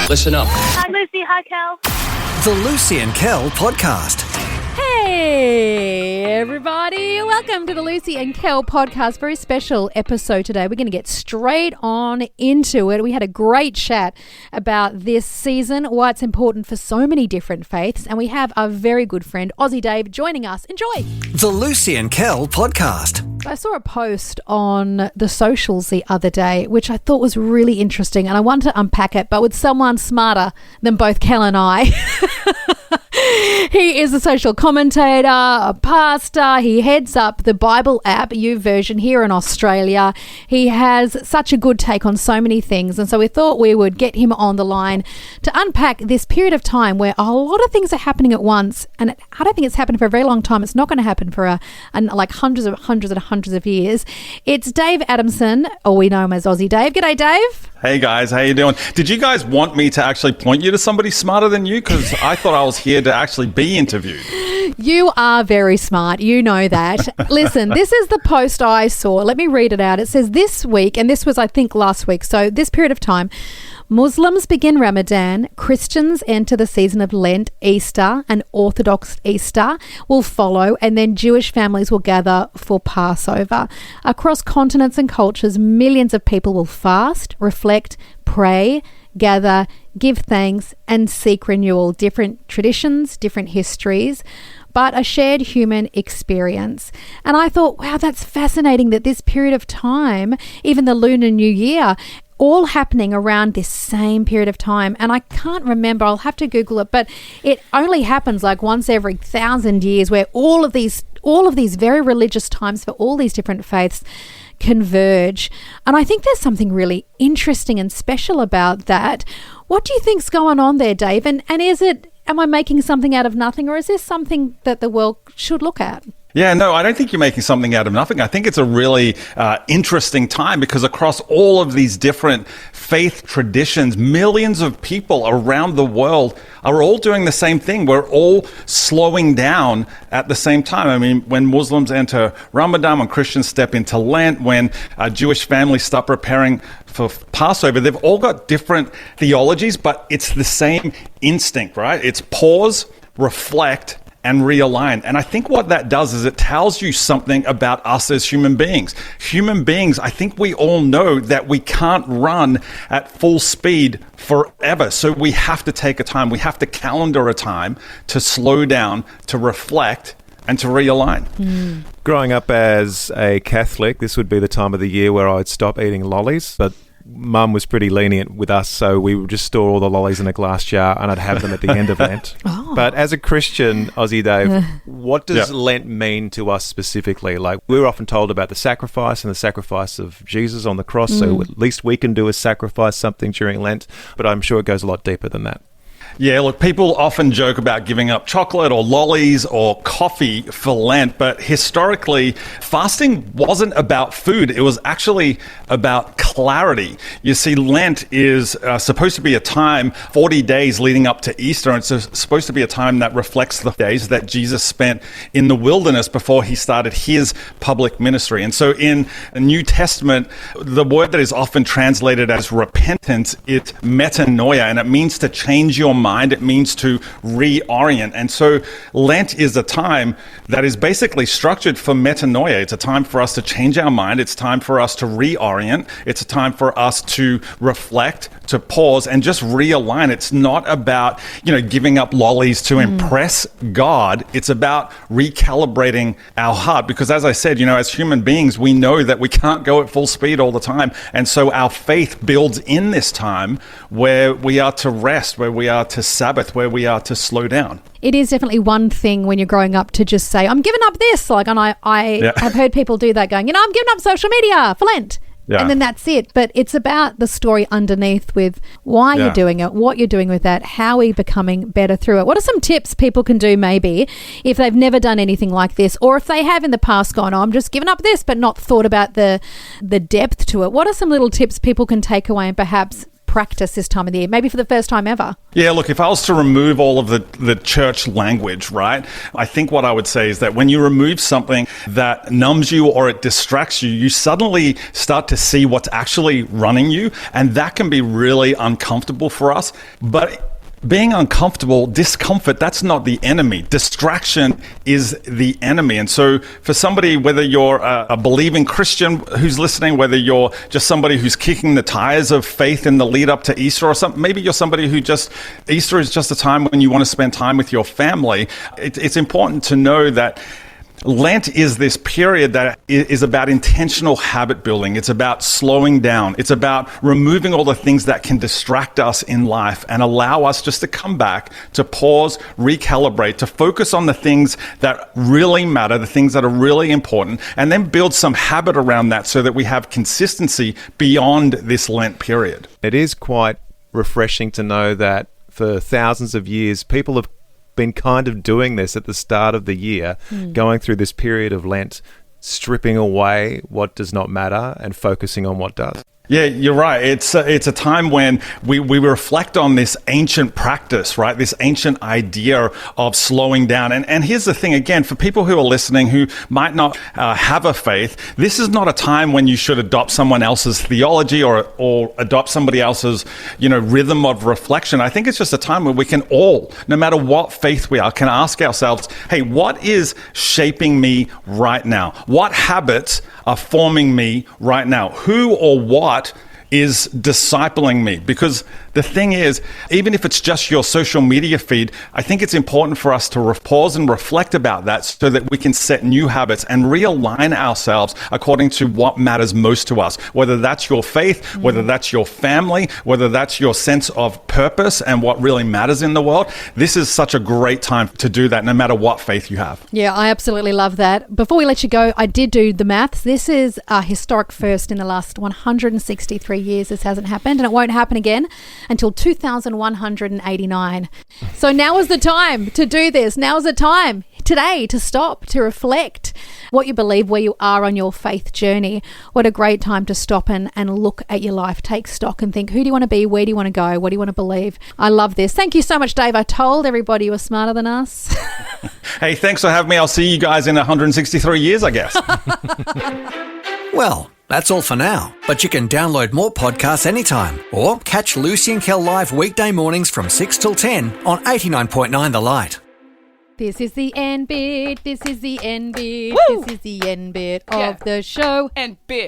Listen up. Hi, Lucy. Hi, Kel. The Lucy and Kel podcast. Hey, everybody. Welcome to the Lucy and Kel podcast. Very special episode today. We're going to get straight on into it. We had a great chat about this season, why it's important for so many different faiths, and we have our very good friend, Aussie Dave, joining us. Enjoy. The Lucy and Kel podcast. I saw a post on the socials the other day, which I thought was really interesting, and I wanted to unpack it, but with someone smarter than both Kel and I. He is a social commentator, a pastor. He heads up the Bible app, YouVersion, here in Australia. He has such a good take on so many things, and so we thought we would get him on the line to unpack this period of time where a lot of things are happening at once, and I don't think it's happened for a very long time. It's not going to happen for like hundreds of years. It's Dave Adamson, or we know him as Aussie Dave. G'day, Dave. Hey guys, how you doing? Did you guys want me to actually point you to somebody smarter than you? Because I thought I was here to actually be interviewed. You are very smart. You know that. Listen, this is the post I saw. Let me read it out. It says this week, and this was, I think, last week. So this period of time, Muslims begin Ramadan, Christians enter the season of Lent, Easter, and Orthodox Easter will follow, and then Jewish families will gather for Passover. Across continents and cultures, millions of people will fast, reflect, pray, gather, give thanks, and seek renewal. Different traditions, different histories, but a shared human experience. And I thought, wow, that's fascinating that this period of time, even the Lunar New Year, all happening around this same period of time. And I can't remember, I'll have to Google it, but it only happens like once every 1,000 years where all of these very religious times for all these different faiths converge. And I think there's something really interesting and special about that. What do you think's going on there, Dave? And am I making something out of nothing, or is this something that the world should look at? Yeah, no, I don't think you're making something out of nothing. I think it's a really interesting time because across all of these different faith traditions, millions of people around the world are all doing the same thing. We're all slowing down at the same time. I mean, when Muslims enter Ramadan, when Christians step into Lent, when Jewish families start preparing for Passover, they've all got different theologies, but it's the same instinct, right? It's pause, reflect, and realign. And I think what that does is it tells you something about us as human beings. Human beings, I think we all know that we can't run at full speed forever. So we have to take a time, we have to calendar a time to slow down, to reflect, and to realign. Growing up as a Catholic, this would be the time of the year where I'd stop eating lollies, but Mum was pretty lenient with us, so we would just store all the lollies in a glass jar and I'd have them at the end of Lent. Oh. But as a Christian, Aussie Dave, what does Lent mean to us specifically? Like, we were often told about the sacrifice and the sacrifice of Jesus on the cross, so at least we can do is sacrifice something during Lent, but I'm sure it goes a lot deeper than that. Yeah, look, people often joke about giving up chocolate or lollies or coffee for Lent, but historically, fasting wasn't about food. It was actually about clarity. You see, Lent is supposed to be a time, 40 days leading up to Easter, and it's supposed to be a time that reflects the days that Jesus spent in the wilderness before he started his public ministry. And so in the New Testament, the word that is often translated as repentance, it's metanoia, and it means to change your mind. It means to reorient. And so Lent is a time that is basically structured for metanoia. It's a time for us to change our mind. It's time for us to reorient. It's a time for us to reflect, to pause, and just realign. It's not about, giving up lollies to impress God. It's about recalibrating our heart. Because as I said, as human beings, we know that we can't go at full speed all the time. And so our faith builds in this time where we are to rest, where we are to Sabbath, where we are to slow down. It is definitely one thing when you're growing up to just say, I'm giving up this. And I have heard people do that going, I'm giving up social media for Lent. Yeah. And then that's it. But it's about the story underneath with why you're doing it, what you're doing with that, how are you becoming better through it. What are some tips people can do maybe if they've never done anything like this, or if they have in the past gone, I'm just giving up this, but not thought about the depth to it. What are some little tips people can take away and perhaps practice this time of the year, maybe for the first time ever? Yeah, look, if I was to remove all of the church language, right, I think what I would say is that when you remove something that numbs you or it distracts you, you suddenly start to see what's actually running you, and that can be really uncomfortable for us. But being uncomfortable, discomfort, that's not the enemy. Distraction is the enemy. And so for somebody, whether you're a believing Christian who's listening, whether you're just somebody who's kicking the tires of faith in the lead up to Easter, or something, maybe you're somebody who Easter is just a time when you want to spend time with your family. It's important to know that Lent is this period that is about intentional habit building. It's about slowing down. It's about removing all the things that can distract us in life and allow us just to come back, to pause, recalibrate, to focus on the things that really matter, the things that are really important, and then build some habit around that so that we have consistency beyond this Lent period. It is quite refreshing to know that for thousands of years, people have been kind of doing this at the start of the year, going through this period of Lent, stripping away what does not matter and focusing on what does. Yeah, you're right. It's a time when we reflect on this ancient practice, right? This ancient idea of slowing down. And here's the thing, again, for people who are listening who might not have a faith, this is not a time when you should adopt someone else's theology or adopt somebody else's, rhythm of reflection. I think it's just a time where we can all, no matter what faith we are, can ask ourselves, hey, what is shaping me right now? What habits are forming me right now? Who or what is discipling me? Because the thing is, even if it's just your social media feed, I think it's important for us to pause and reflect about that so that we can set new habits and realign ourselves according to what matters most to us, whether that's your faith, whether that's your family, whether that's your sense of purpose and what really matters in the world. This is such a great time to do that, no matter what faith you have. Yeah, I absolutely love that. Before we let you go, I did do the maths. This is a historic first in the last 163 years. This hasn't happened, and it won't happen again until 2189. So now is the time to do this. Now is the time today to stop, to reflect what you believe, where you are on your faith journey. What a great time to stop and look at your life, take stock and think, who do you want to be? Where do you want to go? What do you want to believe? I love this. Thank you so much, Dave. I told everybody you were smarter than us. Hey, thanks for having me. I'll see you guys in 163 years, I guess. Well, that's all for now, but you can download more podcasts anytime or catch Lucy and Kel live weekday mornings from 6 till 10 on 89.9 The Light. This is the end bit. This is the end bit. Woo! This is the end bit of the show. And bit.